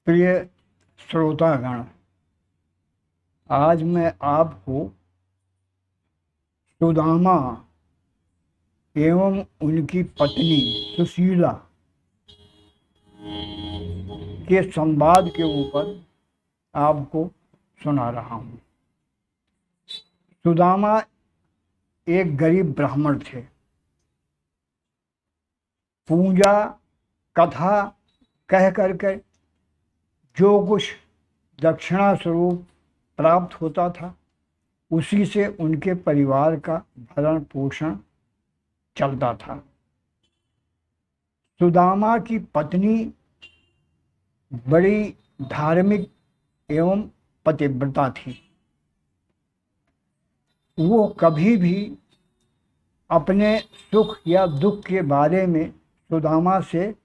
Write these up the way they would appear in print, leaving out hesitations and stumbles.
प्रिय श्रोतागण, आज मैं आपको सुदामा एवं उनकी पत्नी सुशीला के संवाद के ऊपर आपको सुना रहा हूँ। सुदामा एक गरीब ब्राह्मण थे। पूजा कथा कह करके जो कुछ दक्षिणा स्वरूप प्राप्त होता था, उसी से उनके परिवार का भरण पोषण चलता था। सुदामा की पत्नी बड़ी धार्मिक एवं पतिव्रता थी। वो कभी भी अपने सुख या दुख के बारे में सुदामा से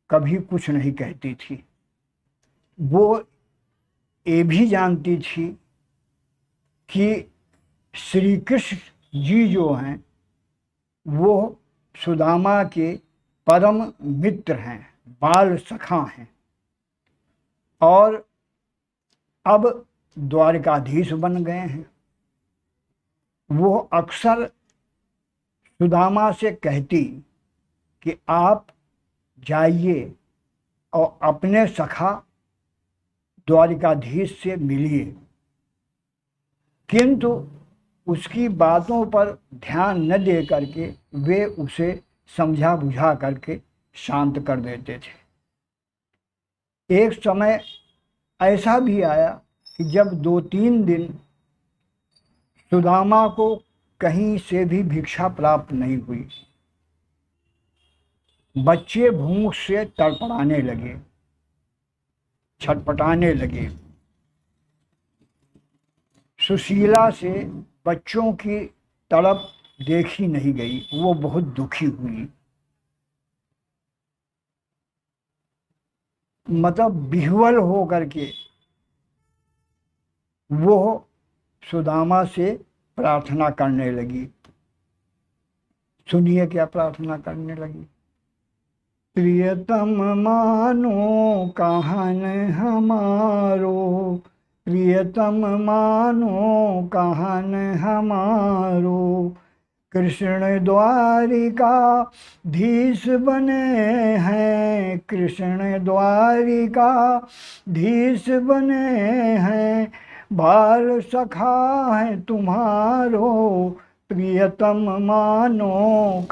कभी कुछ नहीं कहती थी। वो ये भी जानती थी कि श्री कृष्ण जी जो हैं वो सुदामा के परम मित्र हैं, बाल सखा हैं और अब द्वारकाधीश बन गए हैं। वो अक्सर सुदामा से कहती कि आप जाइए और अपने सखा द्वारकाधीश से मिलिए, किंतु उसकी बातों पर ध्यान न दे करके वे उसे समझा बुझा करके शांत कर देते थे। एक समय ऐसा भी आया कि जब 2-3 दिन सुदामा को कहीं से भी भिक्षा प्राप्त नहीं हुई। बच्चे भूख से तड़पड़ाने लगे, छटपटाने लगे। सुशीला से बच्चों की तड़प देखी नहीं गई। वो बहुत दुखी हुई, मतलब विह्वल हो करके वो सुदामा से प्रार्थना करने लगी। सुनिए क्या प्रार्थना करने लगी। प्रियतम मानो कहन हमारो, प्रियतम मानो कहन हमारो, कृष्ण द्वारिका धीश बने हैं, कृष्ण द्वारिका धीश बने हैं, बाल सखा है तुम्हारो, प्रियतम मानो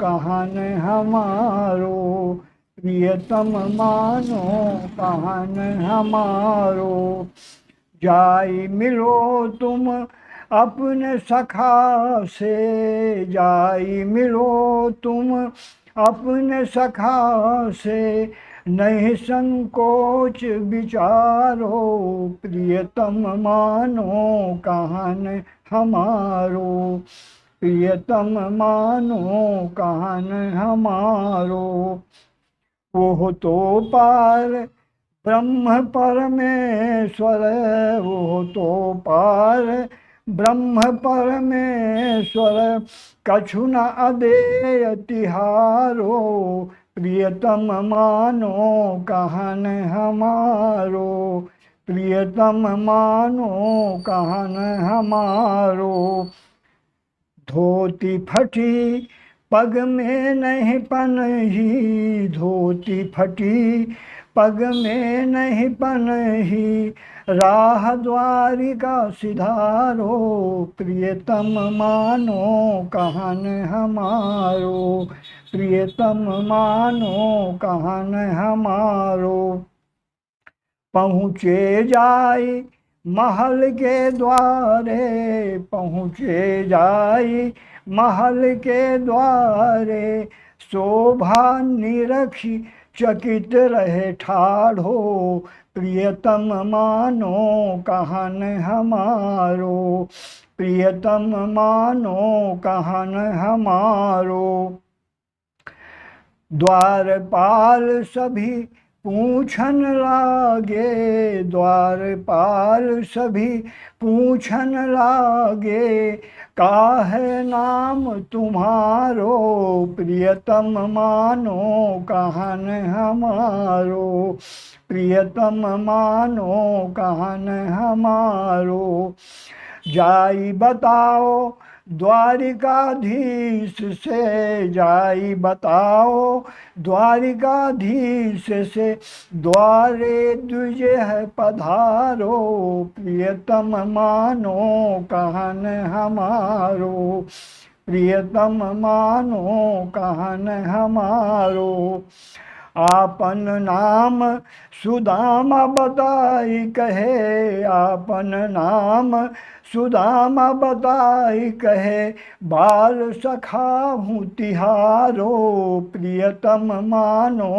कहन हमारो, प्रियतम मानो कहन हमारो, जाई मिलो तुम अपने सखा से, जाई मिलो तुम अपने सखा से, नहीं संकोच विचारो, प्रियतम मानो कहन हमारो, प्रियतम मानो कहन हमारो। वो तो पार ब्रह्म परमेश्वर, वो तो पार ब्रह्म परमेश्वर, कछु न अदेय तिहारो, प्रियतम मानो कहन हमारो, प्रियतम मानो कहन हमारो। धोती फटी पग में नहीं पनही, धोती फटी पग में नहीं पनही, राह द्वारिका सिधारो, प्रियतम मानो कहन हमारो, प्रियतम मानो कहन हमारो। पहुँचे जाए महल के द्वारे, पहुँचे जाए महल के द्वारे, शोभा निरखी चकित रहे ठाढ़ो, प्रियतम मानो कहन हमारो, प्रियतम मानो कहन हमारो। द्वारपाल सभी पूछन लागे, द्वारपाल सभी पूछन लागे, काहे नाम तुम्हारो, प्रियतम मानो कहन हमारो, प्रियतम मानो कहन हमारो। जाई बताओ द्वारिकाधीश से, जाई बताओ द्वारिकाधीश से, द्वारे द्विज पधारो, प्रियतम मानो कहन हमारो, प्रियतम मानो कहन हमारो। आपन नाम सुदामा बताई कहे, आपन नाम सुदामा बताई कहे, बाल सखा हूँ तिहारो, प्रियतम मानो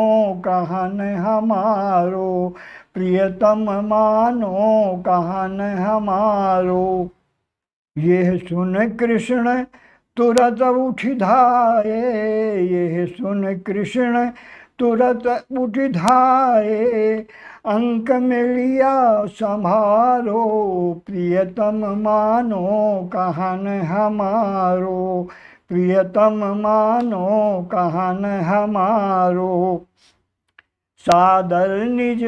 कहन हमारो, प्रियतम मानो कहन हमारो। यह सुन कृष्ण तुरत उठ धाये, यह सुन कृष्ण तुरत उठ धाये, अंक में लिया संभारो, प्रियतम मानो कहन हमारो, प्रियतम मानो कहन हमारो। सादर निज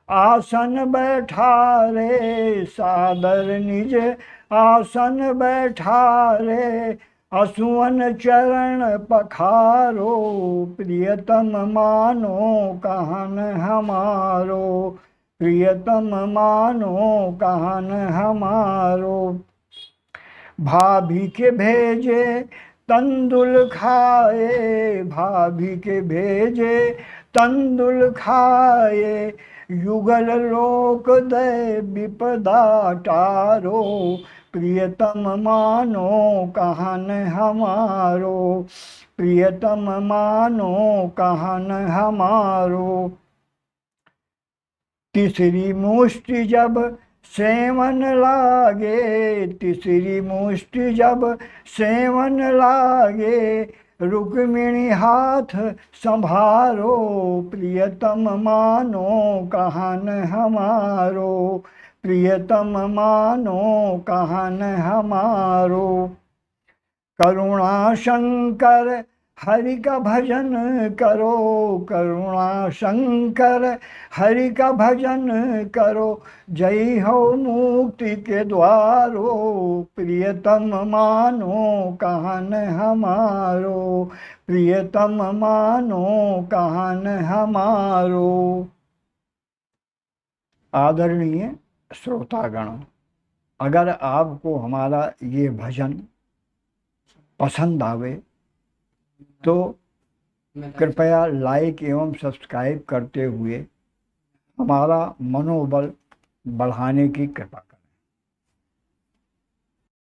आसन बैठारे, सादर निज आसन बैठारे, असुवन चरण पखारो, प्रियतम मानो कहन हमारो, प्रियतम मानो कहन हमारो। भाभी के भेजे तंदुल खाए, भाभी के भेजे तंदुल खाए, युगल लोक दय विपदा टारो, प्रियतम मानो कहन हमारो, प्रियतम मानो कहन हमारो। तीसरी मुष्टि जब सेवन लागे, तीसरी मुष्टि जब सेवन लागे, रुक्मिणी हाथ संभारो, प्रियतम मानो कहन हमारो, प्रियतम मानो कहन हमारो। करुणा शंकर हरि का भजन करो, करुणा शंकर हरि का भजन करो, जय हो मुक्ति के द्वारो, प्रियतम मानो कहन हमारो, प्रियतम मानो कहन हमारो। आदरणीय श्रोतागण, अगर आपको हमारा ये भजन पसंद आवे तो कृपया लाइक एवं सब्सक्राइब करते हुए हमारा मनोबल बढ़ाने की कृपा करें।